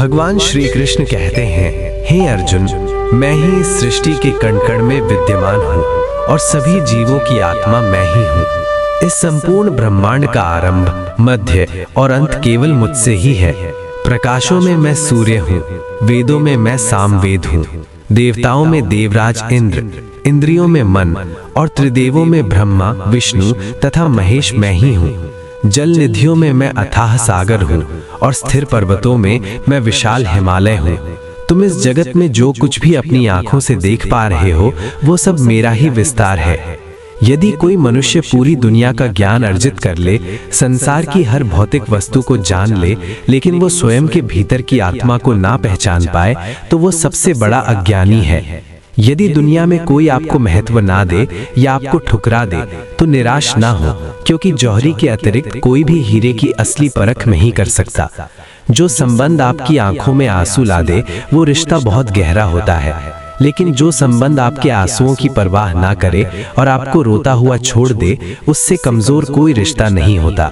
भगवान श्री कृष्ण कहते हैं, हे अर्जुन, मैं ही इस सृष्टि के कण कण में विद्यमान हूँ और सभी जीवों की आत्मा मैं ही हूँ। इस संपूर्ण ब्रह्मांड का आरंभ, मध्य और अंत केवल मुझसे ही है। प्रकाशों में मैं सूर्य हूँ, वेदों में मैं सामवेद हूँ, देवताओं में देवराज इंद्र, इंद्रियों में मन और त्रिदेवों में ब्रह्मा, विष्णु तथा महेश मैं ही हूँ। जल निधियों में मैं अथाह सागर हूँ और स्थिर पर्वतों में मैं विशाल हिमालय हूँ। तुम इस जगत में जो कुछ भी अपनी आंखों से देख पा रहे हो वो सब मेरा ही विस्तार है। यदि कोई मनुष्य पूरी दुनिया का ज्ञान अर्जित कर ले, संसार की हर भौतिक वस्तु को जान ले, लेकिन वो स्वयं के भीतर की आत्मा को ना पहचान पाए, तो वो सबसे बड़ा अज्ञानी है। यदि दुनिया में कोई आपको महत्व ना दे या आपको ठुकरा दे तो निराश ना हो, क्योंकि जौहरी के अतिरिक्त कोई भी हीरे की असली परख नहीं कर सकता। जो संबंध आपकी आंखों में आंसू ला दे वो रिश्ता बहुत गहरा होता है, लेकिन जो संबंध आपके आंसुओं की परवाह ना करे और आपको रोता हुआ छोड़ दे, उससे कमजोर कोई रिश्ता नहीं होता।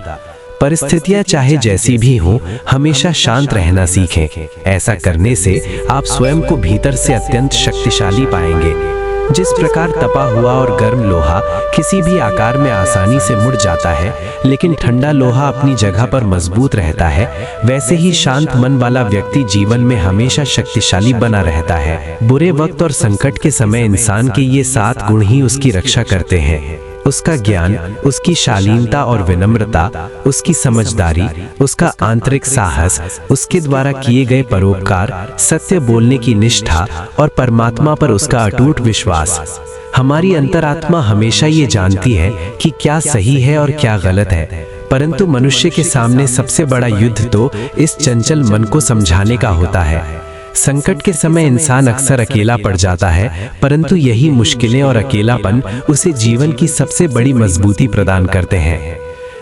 परिस्थितियां चाहे जैसी भी हों, हमेशा शांत रहना सीखें। ऐसा करने से आप स्वयं को भीतर से अत्यंत शक्तिशाली पाएंगे। जिस प्रकार तपा हुआ और गर्म लोहा किसी भी आकार में आसानी से मुड़ जाता है, लेकिन ठंडा लोहा अपनी जगह पर मजबूत रहता है, वैसे ही शांत मन वाला व्यक्ति जीवन में हमेशा शक्तिशाली बना रहता है। बुरे वक्त और संकट के समय इंसान के ये 7 गुण ही उसकी रक्षा करते हैं। उसका ज्ञान, उसकी शालीनता और विनम्रता, उसकी समझदारी, उसका आंतरिक साहस, उसके द्वारा किए गए परोपकार, सत्य बोलने की निष्ठा और परमात्मा पर उसका अटूट विश्वास। हमारी अंतरात्मा हमेशा ये जानती है कि क्या सही है और क्या गलत है, परंतु मनुष्य के सामने सबसे बड़ा युद्ध तो इस चंचल मन को समझाने का होता है। संकट के समय इंसान अक्सर अकेला पड़ जाता है, परंतु यही मुश्किलें और अकेलापन उसे जीवन की सबसे बड़ी मजबूती प्रदान करते हैं।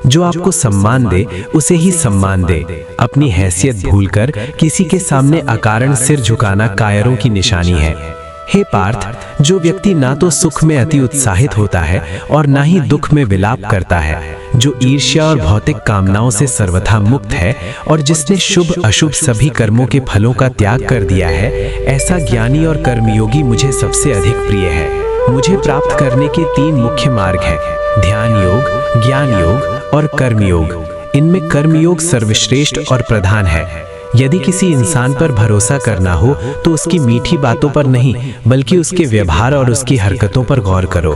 जो आपको सम्मान दे उसे ही सम्मान दे। अपनी हैसियत भूलकर किसी के सामने अकारण सिर झुकाना कायरों की निशानी है। हे पार्थ, जो व्यक्ति ना तो सुख में अति उत्साहित होता है और ना ही दुख में विलाप करता है, जो ईर्ष्या और भौतिक कामनाओं से सर्वथा मुक्त है और जिसने शुभ अशुभ सभी कर्मों के फलों का त्याग कर दिया है, ऐसा ज्ञानी और कर्मयोगी मुझे सबसे अधिक प्रिय है। मुझे प्राप्त करने के 3 मुख्य मार्ग हैं: ध्यान योग, ज्ञान योग और कर्मयोग। इनमें कर्मयोग सर्वश्रेष्ठ और प्रधान है। यदि किसी इंसान पर भरोसा करना हो तो उसकी मीठी बातों पर नहीं, बल्कि उसके व्यवहार और उसकी हरकतों पर गौर करो।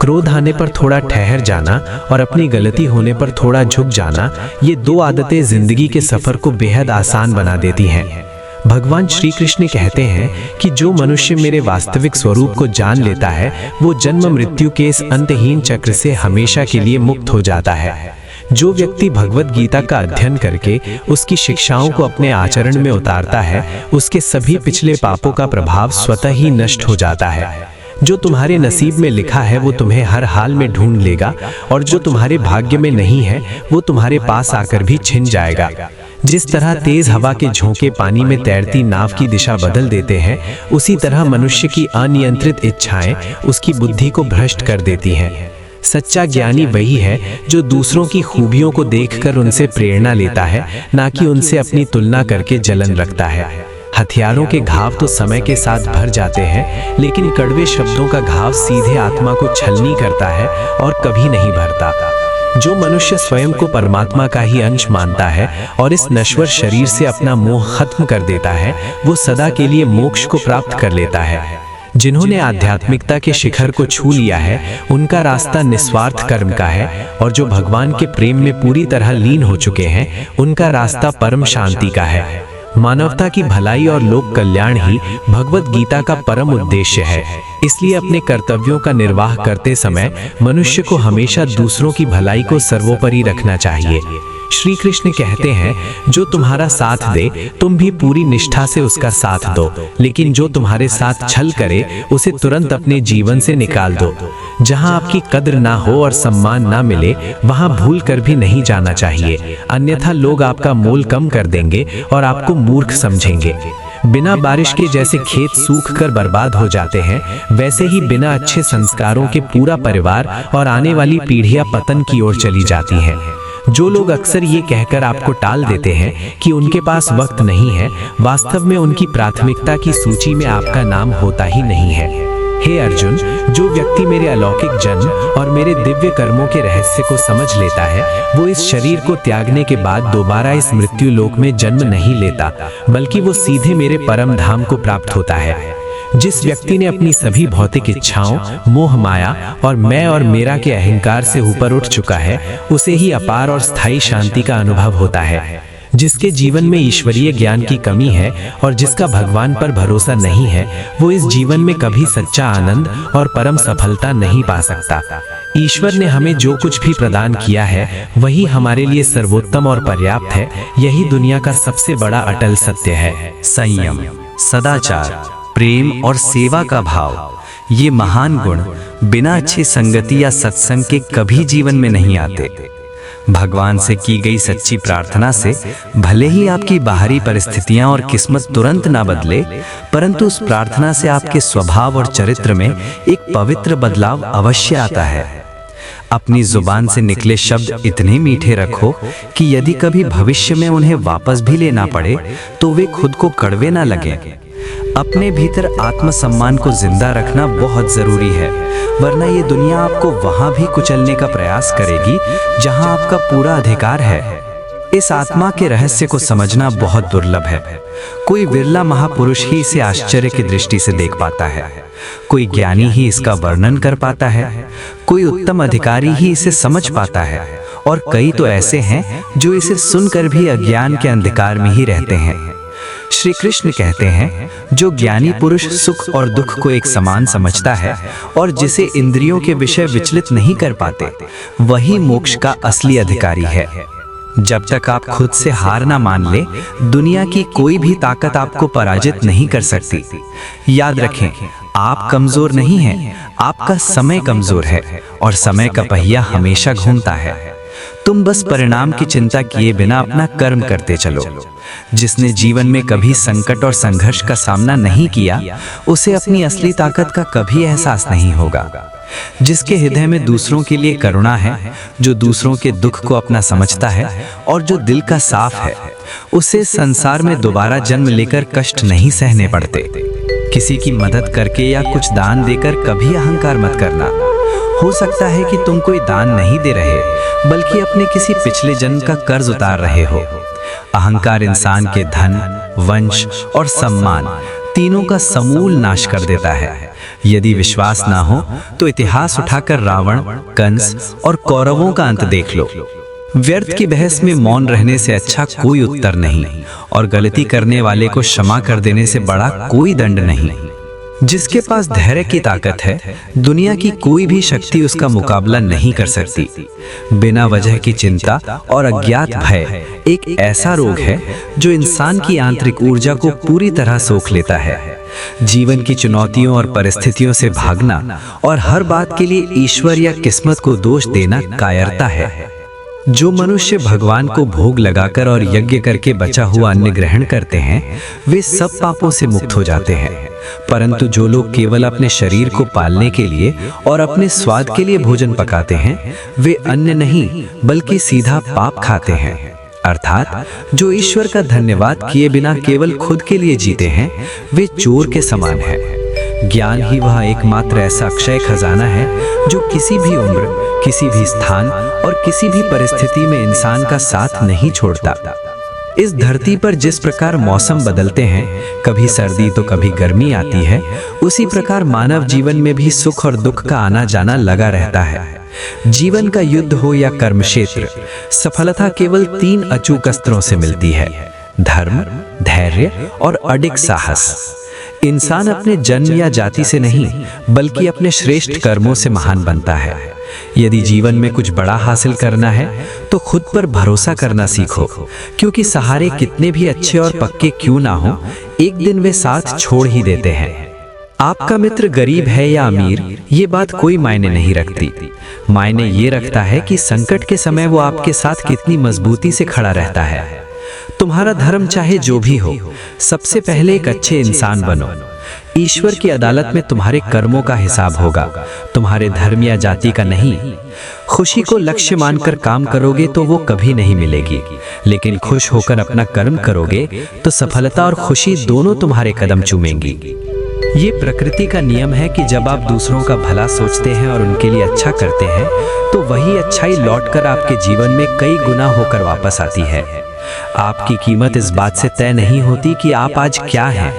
क्रोध आने पर थोड़ा ठहर जाना और अपनी गलती होने पर थोड़ा झुक जाना, ये 2 आदतें जिंदगी के सफर को बेहद आसान बना देती हैं। भगवान श्री कृष्ण कहते हैं कि जो मनुष्य मेरे वास्तविक स्वरूप को जान लेता है, वो जन्म मृत्यु के इस अंतहीन चक्र से हमेशा के लिए मुक्त हो जाता है। जो व्यक्ति भगवत गीता का अध्ययन करके उसकी शिक्षाओं को अपने आचरण में उतारता है, उसके सभी पिछले पापों का प्रभाव स्वतः ही नष्ट हो जाता है। जो तुम्हारे नसीब में लिखा है वो तुम्हें हर हाल में ढूंढ लेगा, और जो तुम्हारे भाग्य में नहीं है वो तुम्हारे पास आकर भी छिन जाएगा। जिस तरह तेज हवा के झोंके पानी में तैरती नाव की दिशा बदल देते हैं, उसी तरह मनुष्य की अनियंत्रित इच्छाएं उसकी बुद्धि को भ्रष्ट कर देती हैं। सच्चा ज्ञानी वही है जो दूसरों की खूबियों को देखकर उनसे प्रेरणा लेता है, ना कि उनसे अपनी तुलना करके जलन रखता है। हथियारों के घाव तो समय के साथ भर जाते हैं, लेकिन कड़वे शब्दों का घाव सीधे आत्मा को छलनी करता है और कभी नहीं भरता। जो मनुष्य स्वयं को परमात्मा का ही अंश मानता है और इस नश्वर शरीर से अपना मोह खत्म कर देता है, वो सदा के लिए मोक्ष को प्राप्त कर लेता है। जिन्होंने आध्यात्मिकता के शिखर को छू लिया है, उनका रास्ता निस्वार्थ कर्म का है, और जो भगवान के प्रेम में पूरी तरह लीन हो चुके हैं, उनका रास्ता परम शांति का है। मानवता की भलाई और लोक कल्याण ही भगवत गीता का परम उद्देश्य है। इसलिए अपने कर्तव्यों का निर्वाह करते समय मनुष्य को हमेशा दूसरों की भलाई को सर्वोपरि रखना चाहिए। श्री कृष्ण कहते हैं, जो तुम्हारा साथ दे तुम भी पूरी निष्ठा से उसका साथ दो, लेकिन जो तुम्हारे साथ छल करे उसे तुरंत अपने जीवन से निकाल दो। जहां आपकी कद्र ना हो और सम्मान ना मिले, वहां भूल कर भी नहीं जाना चाहिए, अन्यथा लोग आपका मोल कम कर देंगे और आपको मूर्ख समझेंगे। बिना बारिश के जैसे खेत सूख कर बर्बाद हो जाते हैं, वैसे ही बिना अच्छे संस्कारों के पूरा परिवार और आने वाली पीढ़ियां पतन की ओर चली जाती हैं। जो लोग अक्सर ये कहकर आपको टाल देते हैं कि उनके पास वक्त नहीं है, वास्तव में उनकी प्राथमिकता की सूची में आपका नाम होता ही नहीं है। हे अर्जुन, जो व्यक्ति मेरे अलौकिक जन्म और मेरे दिव्य कर्मों के रहस्य को समझ लेता है, वो इस शरीर को त्यागने के बाद दोबारा इस मृत्यु लोक में जन्म नहीं लेता, बल्कि वो सीधे मेरे परम धाम को प्राप्त होता है। जिस व्यक्ति ने अपनी सभी भौतिक इच्छाओं, मोह माया और मैं और मेरा के अहंकार से ऊपर उठ चुका है, उसे ही अपार और स्थायी शांति का अनुभव होता है। जिसके जीवन में ईश्वरीय ज्ञान की कमी है और जिसका भगवान पर भरोसा नहीं है, वो इस जीवन में कभी सच्चा आनंद और परम सफलता नहीं पा सकता। ईश्वर ने हमें जो कुछ भी प्रदान किया है, वही हमारे लिए सर्वोत्तम और पर्याप्त है। यही दुनिया का सबसे बड़ा अटल सत्य है। संयम, सदाचार, प्रेम और सेवा का भाव, ये महान गुण बिना अच्छी संगति या सत्संग के कभी जीवन में नहीं आते। भगवान से की गई सच्ची प्रार्थना से भले ही आपकी बाहरी परिस्थितियां और किस्मत तुरंत ना बदले, परंतु उस प्रार्थना से आपके स्वभाव और चरित्र में एक पवित्र बदलाव अवश्य आता है। अपनी जुबान से निकले शब्द इतने मीठे रखो कि यदि कभी भविष्य में उन्हें वापस भी लेना पड़े तो वे खुद को कड़वे ना लगें। अपने भीतर आत्मसम्मान को जिंदा रखना बहुत जरूरी है, वरना ये दुनिया आपको वहां भी कुचलने का प्रयास करेगी जहां आपका पूरा अधिकार है। इस आत्मा के रहस्य को समझना बहुत दुर्लभ है। कोई विरला महापुरुष ही इसे आश्चर्य की दृष्टि से देख पाता है, कोई ज्ञानी ही इसका वर्णन कर पाता है, कोई उत्तम अधिकारी ही इसे समझ पाता है, और कई तो ऐसे हैं जो इसे सुनकर भी अज्ञान के अंधकार में ही रहते हैं। श्री कृष्ण कहते हैं, जो ज्ञानी पुरुष सुख और दुख को एक समान समझता है और जिसे इंद्रियों के विषय विचलित नहीं कर पाते, वही मोक्ष का असली अधिकारी है। जब तक आप खुद से हार ना मान ले, दुनिया की कोई भी ताकत आपको पराजित नहीं कर सकती। याद रखें, आप कमजोर नहीं हैं, आपका समय कमजोर है और समय का पहिया हमेशा घूमता है। तुम बस परिणाम की चिंता किए बिना अपना कर्म करते चलो। जिसने जीवन में कभी संकट और संघर्ष का सामना नहीं किया, उसे अपनी असली ताकत का कभी एहसास नहीं होगा। जिसके हृदय में दूसरों के लिए करुणा है, जो दूसरों के दुख को अपना समझता है और जो दिल का साफ है, उसे संसार में दोबारा जन्म लेकर कष्ट नहीं सहने पड़ते। किसी की मदद करके या कुछ दान देकर कभी अहंकार मत करना। हो सकता है कि तुम कोई दान नहीं दे रहे, बल्कि अपने किसी पिछले जन्म का कर्ज उतार रहे हो। अहंकार इंसान के धन, वंश और सम्मान तीनों का समूल नाश कर देता है। यदि विश्वास ना हो तो इतिहास उठाकर रावण, कंस और कौरवों का अंत देख लो। व्यर्थ की बहस में मौन रहने से अच्छा कोई उत्तर नहीं, और गलती करने वाले को क्षमा कर देने से बड़ा कोई दंड नहीं। जिसके पास धैर्य की ताकत है, दुनिया की कोई भी शक्ति उसका मुकाबला नहीं कर सकती। बिना वजह की चिंता और अज्ञात भय एक ऐसा रोग है जो इंसान की आंतरिक ऊर्जा को पूरी तरह सोख लेता है। जीवन की चुनौतियों और परिस्थितियों से भागना और हर बात के लिए ईश्वर या किस्मत को दोष देना कायरता है। जो मनुष्य भगवान को भोग लगाकर और यज्ञ करके बचा हुआ अन्न ग्रहण करते हैं, वे सब पापों से मुक्त हो जाते हैं। परंतु जो लोग केवल अपने शरीर को पालने के लिए और अपने स्वाद के लिए भोजन पकाते हैं, वे अन्न नहीं बल्कि सीधा पाप खाते हैं। अर्थात जो ईश्वर का धन्यवाद किए बिना केवल खुद के लिए जीते हैं, वे चोर के समान हैं। ज्ञान ही वह एकमात्र ऐसा अक्षय खजाना है जो किसी भी उम्र, किसी भी स्थान और किसी भी परिस्थिति में इंसान का साथ नहीं छोड़ता। इस धरती पर जिस प्रकार मौसम बदलते हैं, कभी सर्दी तो कभी गर्मी आती है, उसी प्रकार मानव जीवन में भी सुख और दुख का आना जाना लगा रहता है। जीवन का युद्ध हो या कर्म क्षेत्र, सफलता केवल 3 अचूक अस्त्रों से मिलती है: धर्म, धैर्य और अडिग साहस। इंसान अपने जन्म या जाति से नहीं, बल्कि अपने श्रेष्ठ कर्मों से महान बनता है। यदि जीवन में कुछ बड़ा हासिल करना है तो खुद पर भरोसा करना सीखो, क्योंकि सहारे कितने भी अच्छे और पक्के क्यों ना हो, एक दिन वे साथ छोड़ ही देते हैं। आपका मित्र गरीब है या अमीर, ये बात कोई मायने नहीं रखती। मायने ये रखता है कि संकट के समय वो आपके साथ कितनी मजबूती से खड़ा रहता है। तुम्हारा धर्म चाहे जो भी हो, सबसे पहले एक अच्छे इंसान बनो। ईश्वर की अदालत में तुम्हारे कर्मों का हिसाब होगा, तुम्हारे धर्म या जाति का नहीं। खुशी को लक्ष्य मानकर काम करोगे तो वो कभी नहीं मिलेगी, लेकिन खुश होकर अपना कर्म करोगे तो सफलता और खुशी दोनों तुम्हारे कदम चूमेंगी। ये प्रकृति का नियम है कि जब आप दूसरों का भला सोचते हैं और उनके लिए अच्छा करते हैं तो वही अच्छाई लौटकर आपके जीवन में कई गुना होकर वापस आती है। आपकी कीमत इस बात से तय नहीं होती कि आप आज क्या हैं,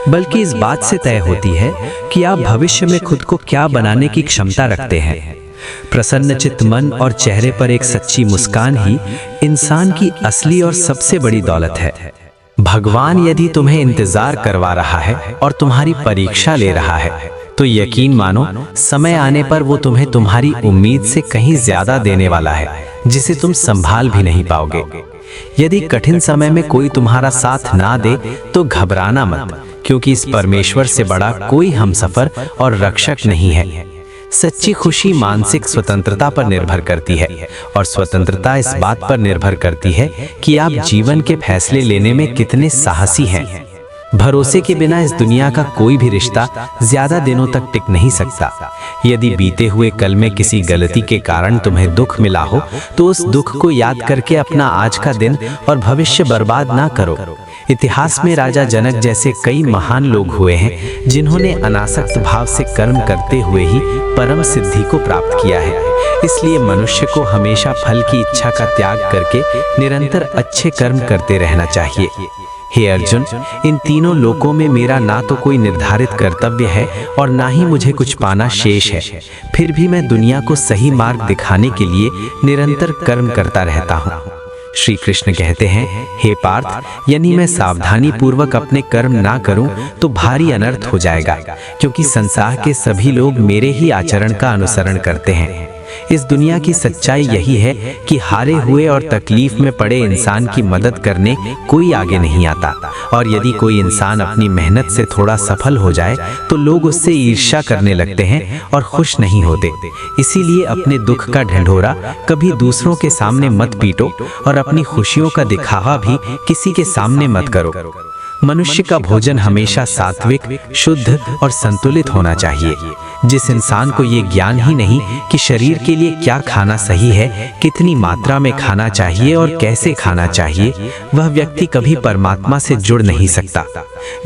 बल्कि इस बात से तय होती है कि आप भविष्य में खुद को क्या बनाने की क्षमता रखते हैं। प्रसन्न चित्त मन और चेहरे पर एक सच्ची मुस्कान ही इंसान की असली और सबसे बड़ी दौलत है। भगवान यदि तुम्हें इंतजार करवा रहा है और तुम्हारी परीक्षा ले रहा है तो यकीन मानो समय आने पर वो तुम्हें तुम्हारी उम्मीद से कहीं ज्यादा देने वाला है, जिसे तुम संभाल भी नहीं पाओगे। यदि कठिन समय में कोई तुम्हारा साथ ना दे तो घबराना मत, क्योंकि इस परमेश्वर से बड़ा कोई हमसफर और रक्षक नहीं है। सच्ची खुशी मानसिक स्वतंत्रता पर निर्भर करती है और स्वतंत्रता इस बात पर निर्भर करती है कि आप जीवन के फैसले लेने में कितने साहसी हैं। भरोसे के बिना इस दुनिया का कोई भी रिश्ता ज्यादा दिनों तक टिक नहीं सकता। यदि बीते हुए कल में किसी गलती के कारण तुम्हें दुख मिला हो तो उस दुख को याद करके अपना आज का दिन और भविष्य बर्बाद ना करो। इतिहास में राजा जनक जैसे कई महान लोग हुए हैं जिन्होंने अनासक्त भाव से कर्म करते हुए ही परम सिद्धि को प्राप्त किया है। इसलिए मनुष्य को हमेशा फल की इच्छा का त्याग करके निरंतर अच्छे कर्म करते रहना चाहिए। हे अर्जुन, इन तीनों लोकों में मेरा ना तो कोई निर्धारित कर्तव्य है और ना ही मुझे कुछ पाना शेष है, फिर भी मैं दुनिया को सही मार्ग दिखाने के लिए निरंतर कर्म करता रहता हूँ। श्री कृष्ण कहते हैं, हे पार्थ, यानी मैं सावधानी पूर्वक अपने कर्म ना करूं तो भारी अनर्थ हो जाएगा, क्योंकि संसार के सभी लोग मेरे ही आचरण का अनुसरण करते हैं। इस दुनिया की सच्चाई यही है कि हारे हुए और तकलीफ में पड़े इंसान की मदद करने कोई आगे नहीं आता, और यदि कोई इंसान अपनी मेहनत से थोड़ा सफल हो जाए तो लोग उससे ईर्ष्या करने लगते हैं और खुश नहीं होते। इसीलिए अपने दुख का ढंढोरा कभी दूसरों के सामने मत पीटो और अपनी खुशियों का दिखावा भी किसी के सामने मत करो। मनुष्य का भोजन हमेशा सात्विक, शुद्ध और संतुलित होना चाहिए। जिस इंसान को ये ज्ञान ही नहीं कि शरीर के लिए क्या खाना सही है, कितनी मात्रा में खाना चाहिए और कैसे खाना चाहिए, वह व्यक्ति कभी परमात्मा से जुड़ नहीं सकता।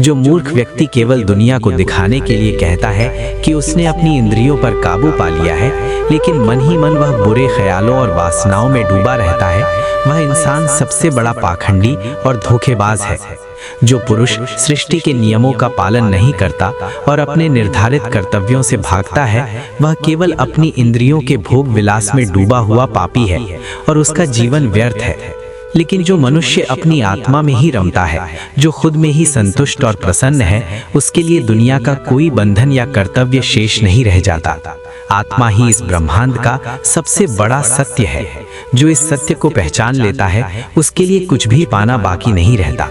जो मूर्ख व्यक्ति केवल दुनिया को दिखाने के लिए कहता है कि उसने अपनी इंद्रियों पर काबू पा लिया है, लेकिन मन ही मन वह बुरे ख्यालों और वासनाओं में डूबा रहता है, वह इंसान सबसे बड़ा पाखंडी और धोखेबाज है। जो पुरुष सृष्टि के नियमों का पालन नहीं करता और अपने निर्धारित कर्तव्यों से भागता है, वह केवल अपनी इंद्रियों के भोग विलास में डूबा हुआ पापी है और उसका जीवन व्यर्थ है। लेकिन जो मनुष्य अपनी आत्मा में ही रमता है, जो खुद में ही संतुष्ट और प्रसन्न है, उसके लिए दुनिया का कोई बंधन या कर्तव्य शेष नहीं रह जाता। आत्मा ही इस ब्रह्मांड का सबसे बड़ा सत्य है। जो इस सत्य को पहचान लेता है, उसके लिए कुछ भी पाना बाकी नहीं रहता।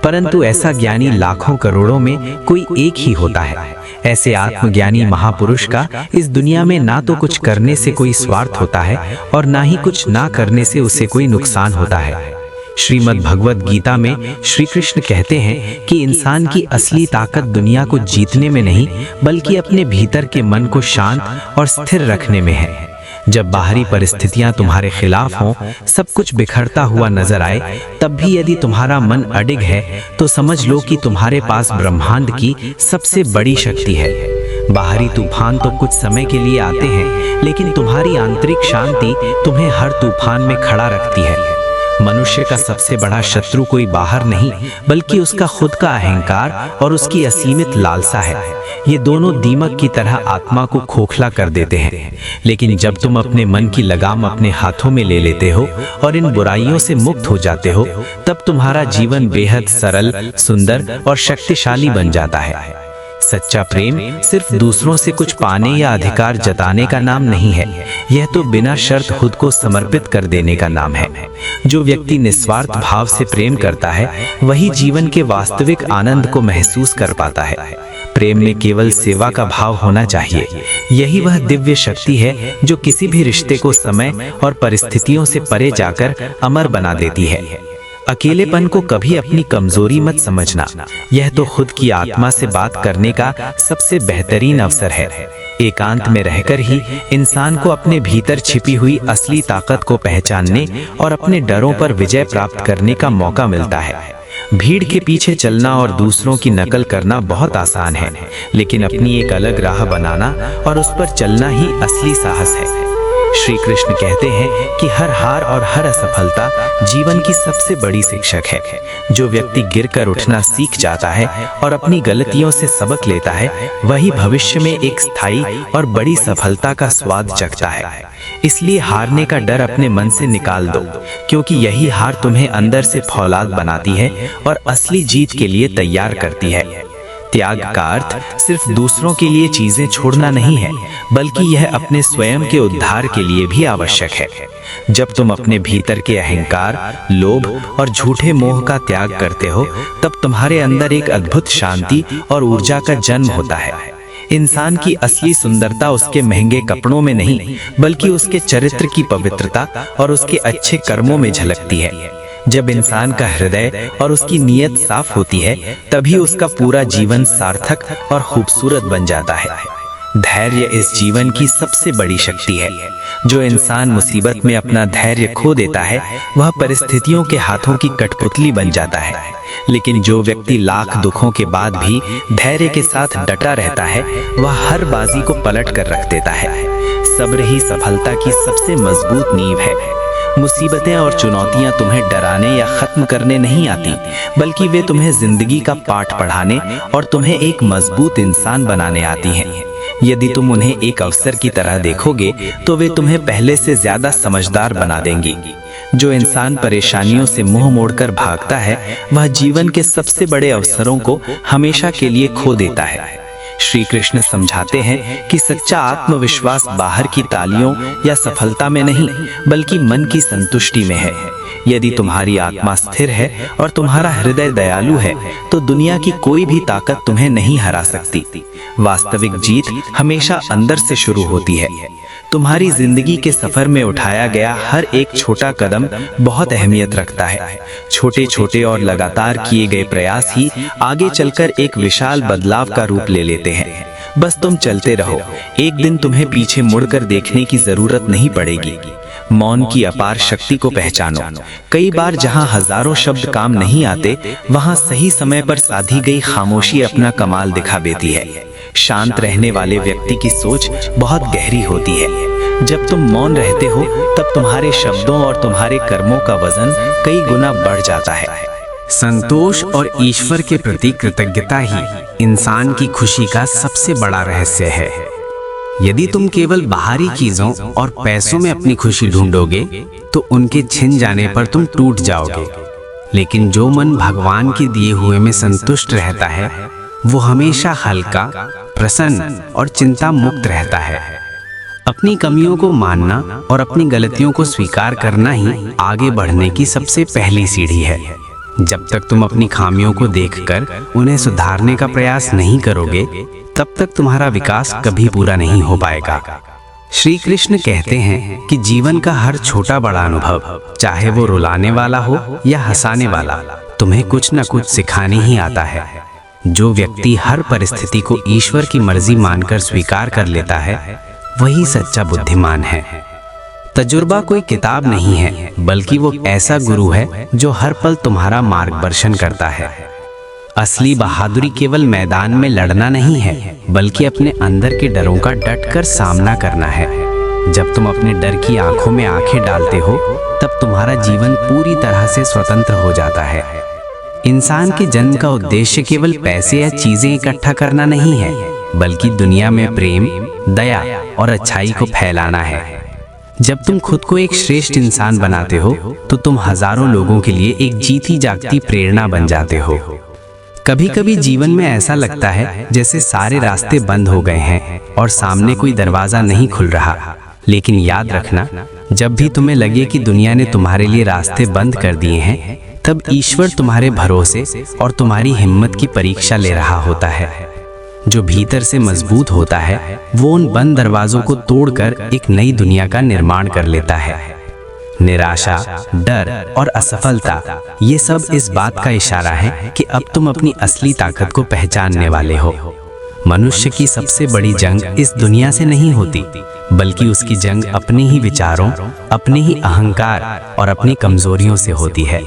परंतु ऐसा ज्ञानी लाखों करोड़ों में कोई एक ही होता है। ऐसे आत्मज्ञानी महापुरुष का इस दुनिया में ना तो कुछ करने से कोई स्वार्थ होता है और ना ही कुछ ना करने से उसे कोई नुकसान होता है। श्रीमद् भगवद गीता में श्री कृष्ण कहते हैं कि इंसान की असली ताकत दुनिया को जीतने में नहीं, बल्कि अपने भीतर के मन को शांत और स्थिर रखने में है। जब बाहरी परिस्थितियां तुम्हारे खिलाफ हों, सब कुछ बिखरता हुआ नजर आए, तब भी यदि तुम्हारा मन अडिग है तो समझ लो कि तुम्हारे पास ब्रह्मांड की सबसे बड़ी शक्ति है। बाहरी तूफान तो कुछ समय के लिए आते हैं, लेकिन तुम्हारी आंतरिक शांति तुम्हें हर तूफान में खड़ा रखती है। मनुष्य का सबसे बड़ा शत्रु कोई बाहर नहीं, बल्कि उसका खुद का अहंकार और उसकी असीमित लालसा है। ये दोनों दीमक की तरह आत्मा को खोखला कर देते हैं। लेकिन जब तुम अपने मन की लगाम अपने हाथों में ले लेते हो और इन बुराइयों से मुक्त हो जाते हो, तब तुम्हारा जीवन बेहद सरल, सुंदर और शक्तिशाली बन जाता है। सच्चा प्रेम सिर्फ दूसरों से कुछ पाने या अधिकार जताने का नाम नहीं है, यह तो बिना शर्त खुद को समर्पित कर देने का नाम है। जो व्यक्ति निस्वार्थ भाव से प्रेम करता है, वही जीवन के वास्तविक आनंद को महसूस कर पाता है। प्रेम में केवल सेवा का भाव होना चाहिए। यही वह दिव्य शक्ति है जो किसी भी रिश्ते को समय और परिस्थितियों से परे जाकर अमर बना देती है। अकेलेपन को कभी अपनी कमजोरी मत समझना, यह तो खुद की आत्मा से बात करने का सबसे बेहतरीन अवसर है। एकांत में रहकर ही इंसान को अपने भीतर छिपी हुई असली ताकत को पहचानने और अपने डरों पर विजय प्राप्त करने का मौका मिलता है। भीड़ के पीछे चलना और दूसरों की नकल करना बहुत आसान है, लेकिन अपनी एक अलग राह बनाना और उस पर चलना ही असली साहस है। श्री कृष्ण कहते हैं कि हर हार और हर असफलता जीवन की सबसे बड़ी शिक्षक है। जो व्यक्ति गिरकर उठना सीख जाता है और अपनी गलतियों से सबक लेता है, वही भविष्य में एक स्थायी और बड़ी सफलता का स्वाद चखता है। इसलिए हारने का डर अपने मन से निकाल दो, क्योंकि यही हार तुम्हें अंदर से फौलाद बनाती है और असली जीत के लिए तैयार करती है। त्याग का अर्थ सिर्फ दूसरों के लिए चीजें छोड़ना नहीं है, बल्कि यह अपने स्वयं के उद्धार के लिए भी आवश्यक है। जब तुम अपने भीतर के अहंकार, लोभ और झूठे मोह का त्याग करते हो, तब तुम्हारे अंदर एक अद्भुत शांति और ऊर्जा का जन्म होता है। इंसान की असली सुंदरता उसके महंगे कपड़ों में नहीं, बल्कि उसके चरित्र की पवित्रता और उसके अच्छे कर्मों में झलकती है। जब इंसान का हृदय और उसकी नीयत साफ होती है, तभी उसका पूरा जीवन सार्थक और खूबसूरत बन जाता है। धैर्य इस जीवन की सबसे बड़ी शक्ति है। जो इंसान मुसीबत में अपना धैर्य खो देता है, वह परिस्थितियों के हाथों की कठपुतली बन जाता है। लेकिन जो व्यक्ति लाख दुखों के बाद भी धैर्य के साथ डटा रहता है, वह हर बाजी को पलट कर रख देता है। सब्र ही सफलता की सबसे मजबूत नींव है। मुसीबतें और चुनौतियां तुम्हें डराने या खत्म करने नहीं आती, बल्कि वे तुम्हें जिंदगी का पाठ पढ़ाने और तुम्हें एक मजबूत इंसान बनाने आती हैं। यदि तुम उन्हें एक अवसर की तरह देखोगे, तो वे तुम्हें पहले से ज्यादा समझदार बना देंगी। जो इंसान परेशानियों से मुंह मोड़कर भागता है, वह जीवन के सबसे बड़े अवसरों को हमेशा के लिए खो देता है। श्री कृष्ण समझाते हैं कि सच्चा आत्मविश्वास बाहर की तालियों या सफलता में नहीं, बल्कि मन की संतुष्टि में है। यदि तुम्हारी आत्मा स्थिर है और तुम्हारा हृदय दयालु है, तो दुनिया की कोई भी ताकत तुम्हें नहीं हरा सकती। वास्तविक जीत हमेशा अंदर से शुरू होती है। तुम्हारी जिंदगी के सफर में उठाया गया हर एक छोटा कदम बहुत अहमियत रखता है। छोटे छोटे और लगातार किए गए प्रयास ही आगे चलकर एक विशाल बदलाव का रूप ले लेते हैं। बस तुम चलते रहो, एक दिन तुम्हें पीछे मुड़कर देखने की जरूरत नहीं पड़ेगी। मौन की अपार शक्ति को पहचानो। कई बार जहां हजारों शब्द काम नहीं आते, वहां सही समय पर साधी गई खामोशी अपना कमाल दिखा देती है। शांत रहने वाले व्यक्ति की सोच बहुत गहरी होती है। जब तुम मौन रहते हो, तब तुम्हारे शब्दों और तुम्हारे कर्मों का वजन कई गुना बढ़ जाता है। संतोष और ईश्वर के प्रति कृतज्ञता ही इंसान की खुशी का सबसे बड़ा रहस्य है। यदि तुम केवल बाहरी चीजों और पैसों में अपनी खुशी ढूंढोगे, तो उनके छिन जाने पर तुम टूट जाओगे। लेकिन जो मन भगवान के दिए हुए में संतुष्ट रहता है, वो हमेशा हल्का, प्रसन्न और चिंता मुक्त रहता है। अपनी कमियों को मानना और अपनी गलतियों को स्वीकार करना ही आगे बढ़ने की सबसे पहली सीढ़ी है। जब तक तुम अपनी खामियों को देखकर उन्हें सुधारने का प्रयास नहीं करोगे, तब तक तुम्हारा विकास कभी पूरा नहीं हो पाएगा। श्री कृष्ण कहते हैं कि जीवन का हर छोटा बड़ा अनुभव, चाहे वो रुलाने वाला हो या हंसाने वाला, तुम्हें कुछ न कुछ सिखाने ही आता है। जो व्यक्ति हर परिस्थिति को ईश्वर की मर्जी मानकर स्वीकार कर लेता है, वही सच्चा बुद्धिमान है। तजुर्बा कोई किताब नहीं है, बल्कि वो ऐसा गुरु है जो हर पल तुम्हारा मार्गदर्शन करता है। असली बहादुरी केवल मैदान में लड़ना नहीं है, बल्कि अपने अंदर के डरों का डटकर सामना करना है। जब तुम अपने डर की आंखों में आंखें डालते हो, तब तुम्हारा जीवन पूरी तरह से स्वतंत्र हो जाता है। इंसान के जन्म का उद्देश्य केवल पैसे या चीजें इकट्ठा करना नहीं है, बल्कि दुनिया में प्रेम, दया और अच्छाई को फैलाना है। जब तुम खुद को एक श्रेष्ठ इंसान बनाते हो, तो तुम हजारों लोगों के लिए एक जीती जागती प्रेरणा बन जाते हो। कभी कभी जीवन में ऐसा लगता है जैसे सारे रास्ते बंद हो गए हैं और सामने कोई दरवाजा नहीं खुल रहा। लेकिन याद रखना, जब भी तुम्हें लगे कि दुनिया ने तुम्हारे लिए रास्ते बंद कर दिए हैं, तब ईश्वर तुम्हारे भरोसे और तुम्हारी हिम्मत की परीक्षा ले रहा होता है। जो भीतर से मजबूत होता है, वो उन बंद दरवाजों को तोड़कर एक नई दुनिया का निर्माण कर लेता है। निराशा, डर और असफलता, ये सब इस बात का इशारा है कि अब तुम अपनी असली ताकत को पहचानने वाले हो। मनुष्य की सबसे बड़ी जंग इस दुनिया से नहीं होती, बल्कि उसकी जंग अपने ही विचारों, अपने ही अहंकार और अपनी कमजोरियों से होती है।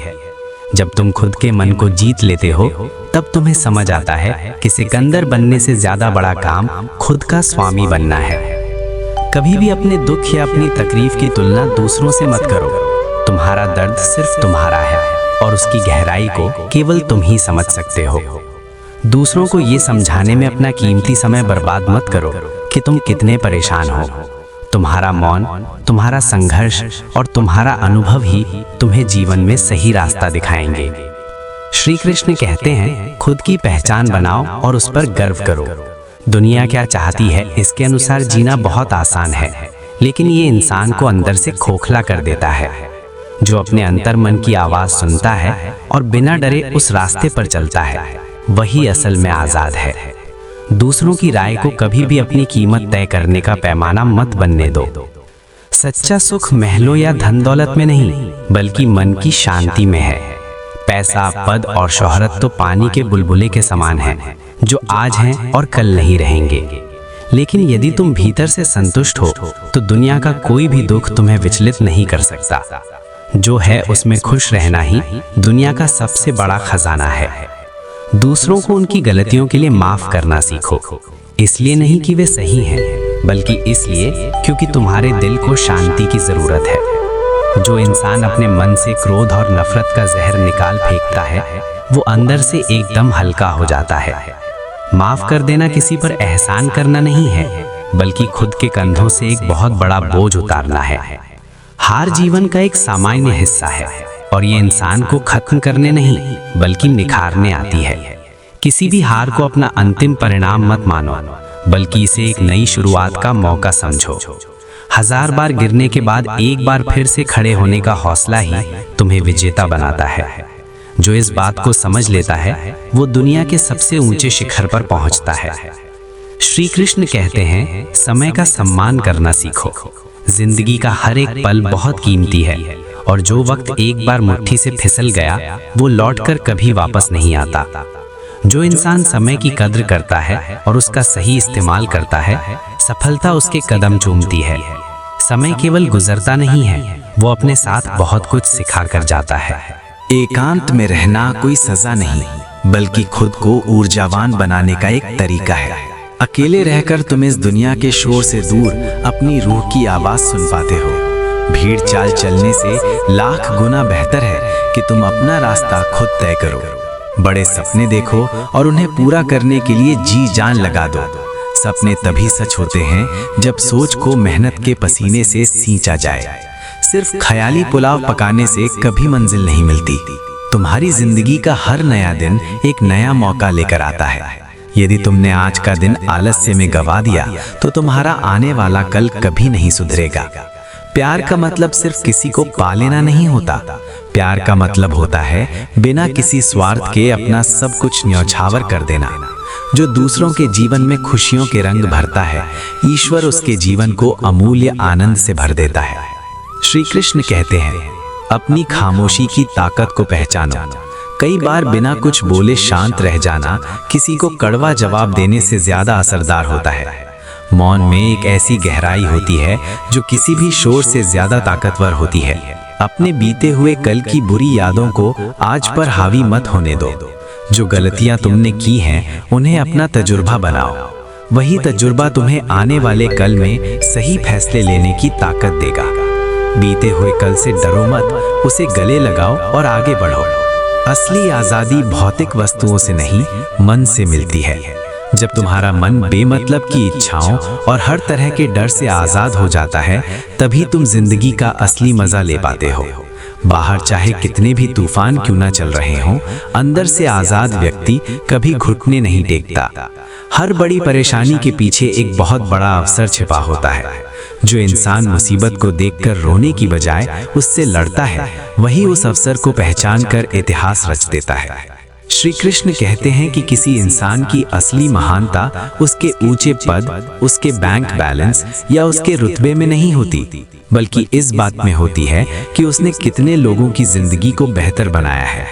जब तुम खुद के मन को जीत लेते हो, तब तुम्हें समझ आता है कि सिकंदर बनने से ज्यादा बड़ा काम खुद का स्वामी बनना है। कभी भी अपने दुख या अपनी तकलीफ की तुलना दूसरों से मत करो। तुम्हारा दर्द सिर्फ तुम्हारा है और उसकी गहराई को केवल तुम ही समझ सकते हो। दूसरों को ये समझाने में अपना कीमती समय बर्बाद मत करो कि तुम कितने परेशान हो। तुम्हारा मौन, तुम्हारा संघर्ष और तुम्हारा अनुभव ही तुम्हें जीवन में सही रास्ता दिखाएंगे। श्री कृष्ण कहते हैं, खुद की पहचान बनाओ और उस पर गर्व करो। दुनिया क्या चाहती है इसके अनुसार जीना बहुत आसान है, लेकिन ये इंसान को अंदर से खोखला कर देता है। जो अपने अंतर मन की आवाज सुनता है और बिना डरे उस रास्ते पर चलता है, वही असल में आजाद है। दूसरों की राय को कभी भी अपनी कीमत तय करने का पैमाना मत बनने दो। सच्चा सुख महलों या धन दौलत में नहीं, बल्कि मन की शांति में है। पैसा, पद और शोहरत तो पानी के बुलबुले के समान हैं, जो आज हैं और कल नहीं रहेंगे। लेकिन यदि तुम भीतर से संतुष्ट हो, तो दुनिया का कोई भी दुख तुम्हें विचलित नहीं कर सकता। जो है उसमें खुश रहना ही दुनिया का सबसे बड़ा खजाना है। दूसरों को उनकी गलतियों के लिए माफ करना सीखो, इसलिए नहीं कि वे सही हैं, बल्कि इसलिए क्योंकि तुम्हारे दिल को शांति की जरूरत है। जो इंसान अपने मन से क्रोध और नफरत का जहर निकाल फेंकता है, वो अंदर से एकदम हल्का हो जाता है। माफ कर देना किसी पर एहसान करना नहीं है, बल्कि खुद के कंधों से एक बहुत बड़ा बोझ उतारना है। हार जीवन का एक सामान्य हिस्सा है और ये इंसान को खत्म करने नहीं, बल्कि निखारने आती है। किसी भी हार को अपना अंतिम परिणाम मत मानो, बल्कि इसे एक नई शुरुआत का मौका समझो। 1000 बार गिरने के बाद एक बार फिर से खड़े होने का हौसला ही तुम्हें विजेता बनाता है। जो इस बात को समझ लेता है, वो दुनिया के सबसे ऊंचे शिखर पर पहुंचता है। श्री कृष्ण कहते हैं, समय का सम्मान करना सीखो। जिंदगी का हर एक पल बहुत कीमती है और जो वक्त एक बार मुट्ठी से फिसल गया, वो लौटकर कभी वापस नहीं आता। जो इंसान समय की कद्र करता है और उसका सही इस्तेमाल करता है, सफलता उसके कदम चूमती है। समय केवल गुजरता नहीं है, वो अपने साथ बहुत कुछ सिखा कर जाता है। एकांत में रहना कोई सजा नहीं, बल्कि खुद को ऊर्जावान बनाने का एक तरीका है। अकेले रहकर तुम इस दुनिया के शोर से दूर अपनी रूह की आवाज सुन पाते हो। भीड़ चाल चलने से लाख गुना बेहतर है कि तुम अपना रास्ता खुद तय करो। बड़े सपने देखो और उन्हें पूरा करने के लिए जी जान लगा दो। सपने तभी सच होते हैं जब सोच को मेहनत के पसीने से सींचा जाए। सिर्फ ख्याली पुलाव पकाने से कभी मंजिल नहीं मिलती। तुम्हारी जिंदगी का हर नया दिन एक नया मौका लेकर आता है। यदि तुमने आज का दिन आलस्य में गवा दिया, तो तुम्हारा आने वाला कल कभी नहीं सुधरेगा। प्यार का मतलब सिर्फ किसी को पा लेना नहीं होता। प्यार का मतलब होता है बिना किसी स्वार्थ के अपना सब कुछ न्यौछावर कर देना। जो दूसरों के जीवन में खुशियों के रंग भरता है, ईश्वर उसके जीवन को अमूल्य आनंद से भर देता है। श्री कृष्ण कहते हैं, अपनी खामोशी की ताकत को पहचानो। कई बार बिना कुछ बोले शांत रह जाना किसी को कड़वा जवाब देने से ज्यादा असरदार होता है। मौन में एक ऐसी गहराई होती है जो किसी भी शोर से ज्यादा ताकतवर होती है। अपने बीते हुए कल की बुरी यादों को आज पर हावी मत होने दो। जो गलतियां तुमने की हैं, उन्हें अपना तजुर्बा बनाओ। वही तजुर्बा तुम्हें आने वाले कल में सही फैसले लेने की ताकत देगा। बीते हुए कल से डरो मत, उसे गले लगाओ और आगे बढ़ो। असली आजादी भौतिक वस्तुओं से नहीं, मन से मिलती है। जब तुम्हारा मन बेमतलब की इच्छाओं और हर तरह के डर से आजाद हो जाता है, तभी तुम जिंदगी का असली मजा ले पाते हो। बाहर चाहे कितने भी तूफान क्यों ना चल रहे हों, अंदर से आजाद व्यक्ति कभी घुटने नहीं टेकता। हर बड़ी परेशानी के पीछे एक बहुत बड़ा अवसर छिपा होता है। जो इंसान मुसीबत को देखकर रोने की बजाय उससे लड़ता है, वही उस अवसर को पहचान कर इतिहास रच देता है। श्री कृष्ण कहते हैं कि किसी इंसान की असली महानता उसके ऊंचे पद, उसके बैंक बैलेंस या उसके रुतबे में नहीं होती, बल्कि इस बात में होती है कि उसने कितने लोगों की जिंदगी को बेहतर बनाया है।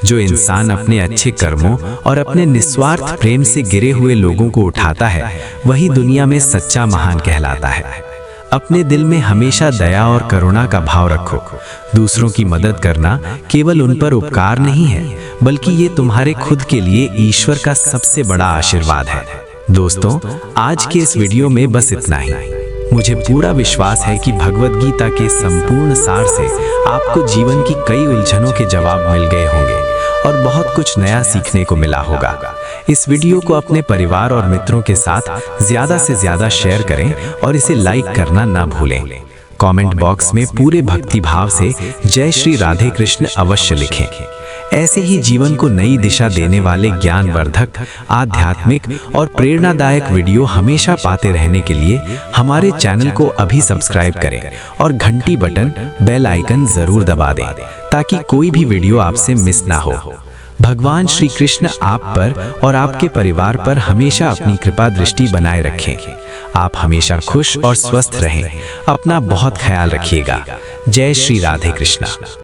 जो इंसान अपने अच्छे कर्मों और अपने निस्वार्थ प्रेम से गिरे हुए लोगों को उठाता है, वही दुनिया में सच्चा महान कहलाता है। अपने दिल में हमेशा दया और करुणा का भाव रखो। दूसरों की मदद करना केवल उन पर उपकार नहीं है, बल्कि ये तुम्हारे खुद के लिए ईश्वर का सबसे बड़ा आशीर्वाद है। दोस्तों, आज के इस वीडियो में बस इतना ही। मुझे पूरा विश्वास है कि भगवद गीता के संपूर्ण सार से आपको जीवन की कई उलझनों के जवाब मिल गए होंगे और बहुत कुछ नया सीखने को मिला होगा। इस वीडियो को अपने परिवार और मित्रों के साथ ज्यादा से ज्यादा शेयर करें और इसे लाइक करना ना भूलें। कमेंट बॉक्स में पूरे भक्ति भाव से जय श्री राधे कृष्ण अवश्य लिखें। ऐसे ही जीवन को नई दिशा देने वाले ज्ञानवर्धक, आध्यात्मिक और प्रेरणादायक वीडियो हमेशा पाते रहने के लिए हमारे चैनल को अभी सब्सक्राइब करें और घंटी बटन, बेल आइकन जरूर दबा दें, ताकि कोई भी वीडियो आपसे मिस ना हो। भगवान श्री कृष्ण आप पर और आपके परिवार पर हमेशा अपनी कृपा दृष्टि बनाए रखें। आप हमेशा खुश और स्वस्थ रहें। अपना बहुत ख्याल रखिएगा। जय श्री राधे कृष्ण।